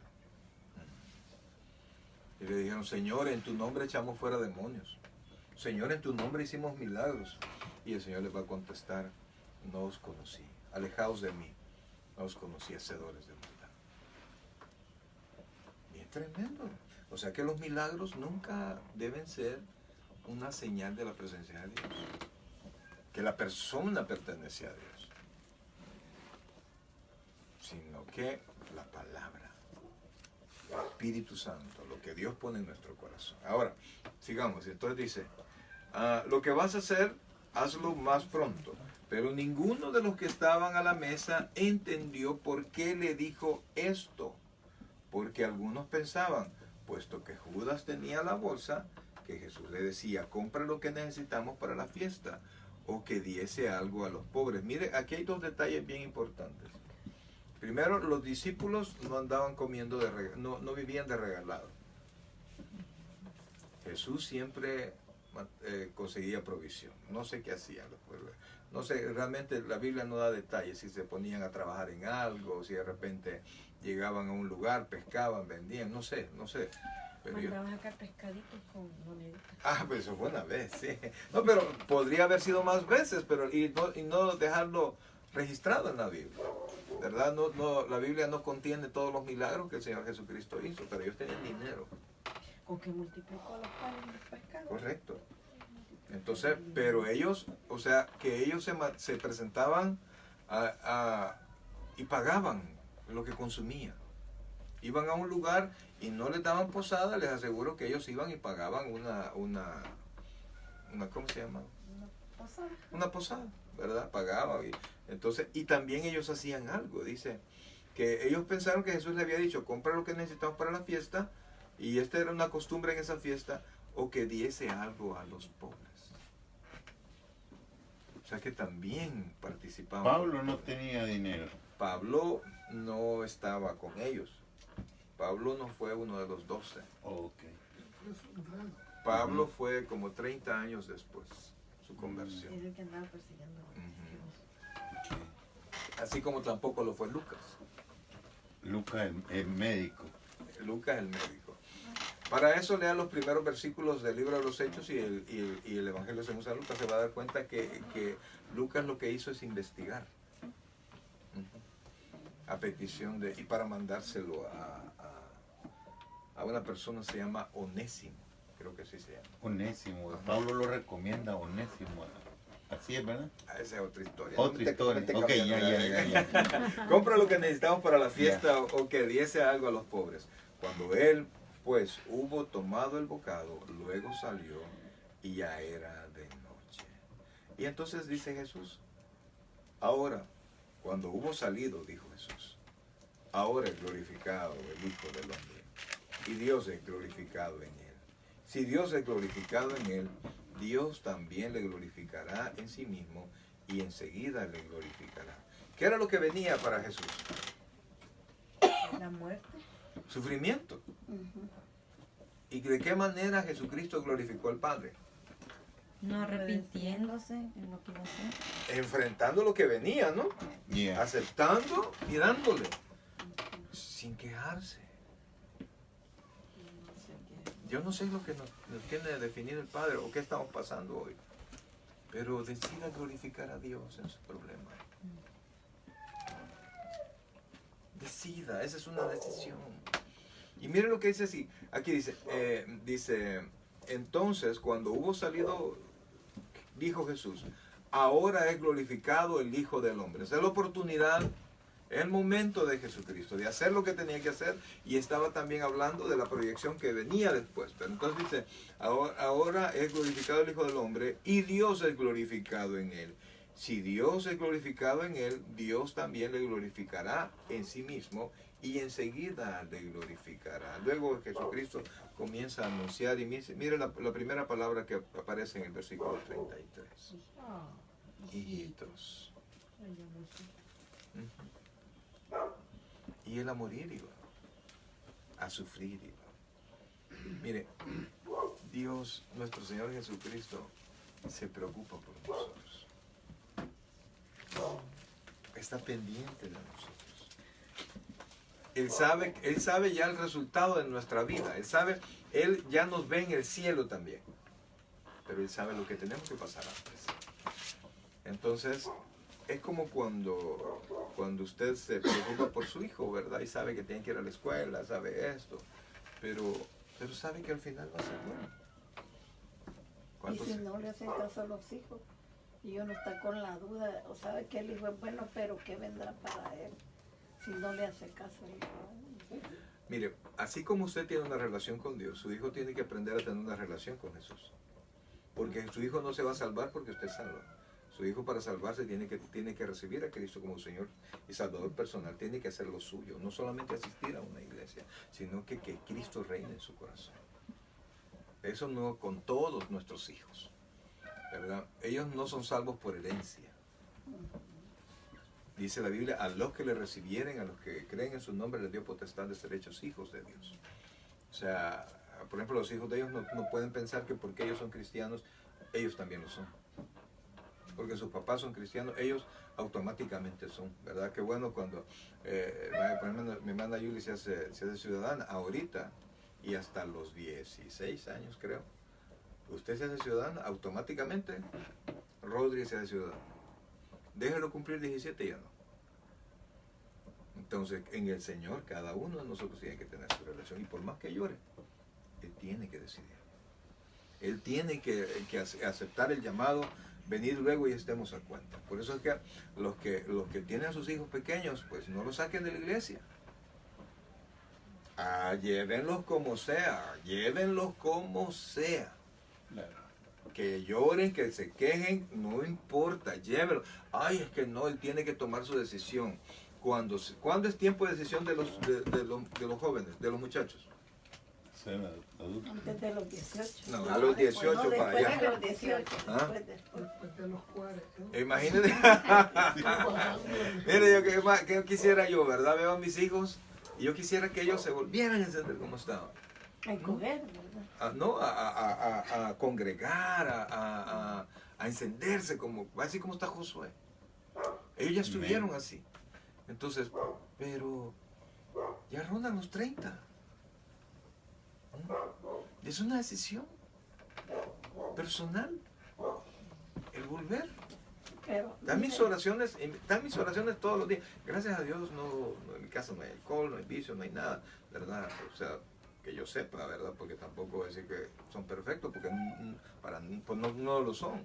Y le dijeron, Señor, en tu nombre echamos fuera demonios. Señor, en tu nombre hicimos milagros. Y el Señor les va a contestar, no os conocí. Alejaos de mí, no os conocí, hacedores de maldad. Bien tremendo. O sea que los milagros nunca deben ser una señal de la presencia de Dios. Que la persona pertenece a Dios. Sino que la palabra, el Espíritu Santo, lo que Dios pone en nuestro corazón. Ahora, sigamos. Entonces dice, lo que vas a hacer, hazlo más pronto. Pero ninguno de los que estaban a la mesa entendió por qué le dijo esto. Porque algunos pensaban, puesto que Judas tenía la bolsa, que Jesús le decía, compra lo que necesitamos para la fiesta, o que diese algo a los pobres. Mire, aquí hay dos detalles bien importantes. Primero, los discípulos no andaban comiendo no vivían de regalado. Jesús siempre conseguía provisión. No sé qué hacían los pueblos. No sé, realmente la Biblia no da detalles si se ponían a trabajar en algo, si de repente llegaban a un lugar, pescaban, vendían, no sé. Pero mandaban acá pescaditos con moneditas. Pues eso fue una vez, sí. No, pero podría haber sido más veces, pero y no dejarlo registrado en la Biblia. ¿Verdad? La Biblia no contiene todos los milagros que el Señor Jesucristo hizo, pero ellos tenían dinero. Con que multiplicó los panes y los pescados. Correcto. Entonces, pero ellos, o sea, que ellos se presentaban y pagaban lo que consumían. Iban a un lugar y no les daban posada, les aseguro que ellos iban y pagaban una ¿cómo se llama? Una posada, ¿verdad? Pagaban. Y también ellos hacían algo, dice, que ellos pensaron que Jesús le había dicho, compra lo que necesitamos para la fiesta, y esta era una costumbre en esa fiesta, o que diese algo a los pobres. O sea que también participaban. Pablo no tenía dinero. Pablo no estaba con ellos. Pablo no fue uno de los 12. Okay. Pablo fue como 30 años después, su conversión. Es el que andaba persiguiendo. Así como tampoco lo fue Lucas. Lucas el médico. Lucas el médico. Para eso lea los primeros versículos del libro de los Hechos y el Evangelio según San Lucas. Se va a dar cuenta que Lucas lo que hizo es investigar. A petición y para mandárselo a una persona, se llama Onésimo, creo que así se llama. Onésimo, Pablo lo recomienda a Onésimo. Así es, ¿verdad? Esa es otra historia. Otra historia. Ok, ya. Compra lo que necesitamos para la fiesta o que diese algo a los pobres. Cuando él, pues, hubo tomado el bocado, luego salió y ya era de noche. Y entonces dice Jesús, ahora, cuando hubo salido, dijo Jesús, ahora es glorificado el Hijo del Hombre y Dios es glorificado en él. Si Dios es glorificado en él, Dios también le glorificará en sí mismo y enseguida le glorificará. ¿Qué era lo que venía para Jesús? La muerte. Sufrimiento. ¿Y de qué manera Jesucristo glorificó al Padre? No arrepintiéndose en lo que iba a hacer. Enfrentando lo que venía, ¿no? Yeah. Aceptando y dándole. Sin quejarse. Yo no sé lo que nos tiene definido el Padre o qué estamos pasando hoy. Pero decida glorificar a Dios en su problema. Decida, esa es una decisión. Y miren lo que dice así. Aquí dice, entonces cuando hubo salido, dijo Jesús, ahora es glorificado el Hijo del Hombre. Esa es la oportunidad, es el momento de Jesucristo, de hacer lo que tenía que hacer. Y estaba también hablando de la proyección que venía después. Pero entonces dice, ahora es glorificado el Hijo del Hombre y Dios es glorificado en él. Si Dios es glorificado en él, Dios también le glorificará en sí mismo y enseguida le glorificará. Luego Jesucristo comienza a anunciar y mire la primera palabra que aparece en el versículo 33. Hijitos. Y él a morir iba, a sufrir iba. Mire, Dios, nuestro Señor Jesucristo, se preocupa por nosotros. Está pendiente de nosotros. Él sabe ya el resultado de nuestra vida. Él ya nos ve en el cielo también. Pero Él sabe lo que tenemos que pasar antes. Entonces, es como cuando usted se preocupa por su hijo, ¿verdad? Y sabe que tiene que ir a la escuela, sabe esto. Pero sabe que al final va a ser bueno. Y si no le hacen caso a los hijos, y uno está con la duda, o sabe que el hijo es bueno, pero ¿qué vendrá para él si no le hace caso al hijo? Mire, así como usted tiene una relación con Dios, su hijo tiene que aprender a tener una relación con Jesús. Porque su hijo no se va a salvar porque usted salva. Su hijo para salvarse tiene que recibir a Cristo como Señor y Salvador personal. Tiene que hacer lo suyo. No solamente asistir a una iglesia, sino que Cristo reine en su corazón. Eso no con todos nuestros hijos, ¿verdad? Ellos no son salvos por herencia. Dice la Biblia, a los que le recibieren, a los que creen en su nombre, les dio potestad de ser hechos hijos de Dios. O sea, por ejemplo, los hijos de ellos no pueden pensar que porque ellos son cristianos, ellos también lo son. Porque sus papás son cristianos, ellos automáticamente son, ¿verdad? Qué bueno cuando mi hermana Yuli se hace ciudadana ahorita y hasta los 16 años creo. Usted se hace ciudadana, automáticamente Rodri se hace ciudadano. Déjelo cumplir 17 y ya no. Entonces, en el Señor, cada uno de nosotros tiene que tener su relación. Y por más que llore, Él tiene que decidir. Él tiene que aceptar el llamado, venir luego y estemos a cuenta. Por eso es que los que tienen a sus hijos pequeños, pues no los saquen de la iglesia. Llévenlos como sea, llévenlos como sea. Claro. Que lloren, que se quejen, no importa, llévenlo. Ay, es que no, él tiene que tomar su decisión. ¿Cuándo es tiempo de decisión de los jóvenes, de los muchachos? Ser adulto. Antes de los 18. No, a los 18 no, para después allá. de los 18. ¿Ah? Después de los 40. Imagínate. Mire, ¿qué quisiera yo, verdad? Veo a mis hijos y yo quisiera que ellos se volvieran a encender como estaban. A coger, ¿verdad? A congregar, a encenderse, así como está Josué. Ellos ya estuvieron así. Entonces, pero ya rondan los 30. Es una decisión personal el volver. Pero, Dan mis oraciones todos los días. Gracias a Dios en mi casa no hay alcohol, no hay vicio, no hay nada, ¿verdad? O sea, que yo sepa, ¿verdad? Porque tampoco voy a decir que son perfectos, porque pues no lo son.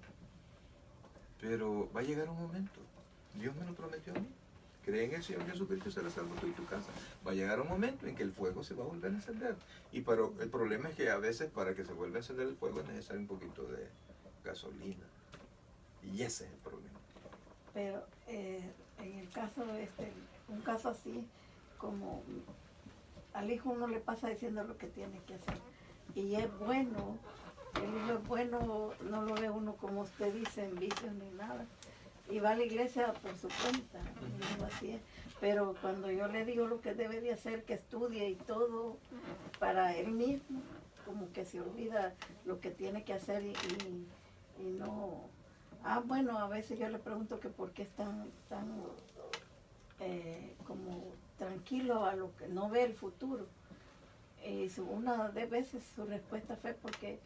Pero va a llegar un momento, Dios me lo prometió a mí. Cree en el Señor Jesucristo y será salvo tú y tu casa. Va a llegar un momento en que el fuego se va a volver a encender. Pero el problema es que a veces para que se vuelva a encender el fuego es necesario un poquito de gasolina. Y ese es el problema. Pero en el caso un caso así, como al hijo uno le pasa diciendo lo que tiene que hacer. Y es bueno, el hijo es bueno, no lo ve uno como usted dice, en vicios ni nada. Y va a la iglesia por su cuenta, el hijo así es. Pero cuando yo le digo lo que debe de hacer, que estudie y todo para él mismo, como que se olvida lo que tiene que hacer y no... Bueno, a veces yo le pregunto que por qué es tan como tranquilo a lo que no ve el futuro. Y una de veces su respuesta fue porque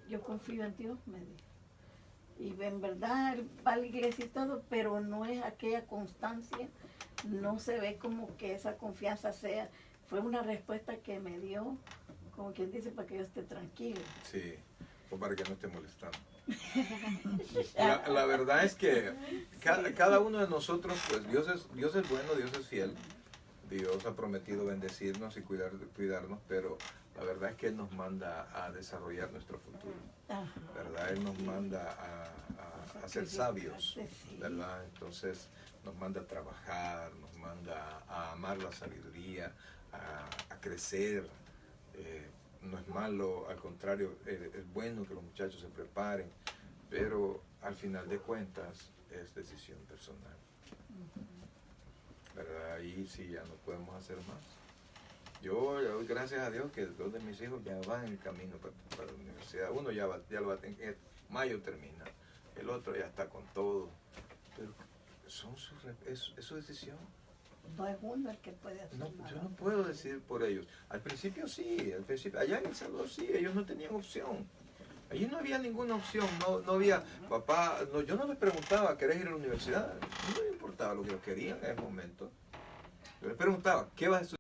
yo confío en Dios, me dijo. Y en verdad él va a la iglesia y todo, pero no es aquella constancia, no se ve como que esa confianza sea. Fue una respuesta que me dio, como quien dice, para que yo esté tranquilo. Sí, o para que no esté molestando. La verdad es que cada uno de nosotros, pues Dios es bueno, Dios es fiel. Dios ha prometido bendecirnos y cuidarnos, pero la verdad es que Él nos manda a desarrollar nuestro futuro, ¿verdad? Él nos manda a ser sabios, ¿verdad? Entonces nos manda a trabajar, nos manda a amar la sabiduría, a crecer. No es malo, al contrario, es bueno que los muchachos se preparen, pero al final de cuentas es decisión personal. ¿Verdad? Ahí sí ya no podemos hacer más. Yo doy gracias a Dios que 2 de mis hijos ya van en el camino para la universidad. Uno ya lo va a tener, en mayo termina, el otro ya está con todo, pero es su decisión. No es uno el que puede hacer nada. Yo no puedo decidir por ellos. Al principio sí, allá en El Salvador sí, ellos no tenían opción. Allí no había ninguna opción, no había, papá, yo no les preguntaba, ¿querés ir a la universidad? No me importaba lo que ellos querían en ese momento. Yo les preguntaba, ¿qué vas a estudiar?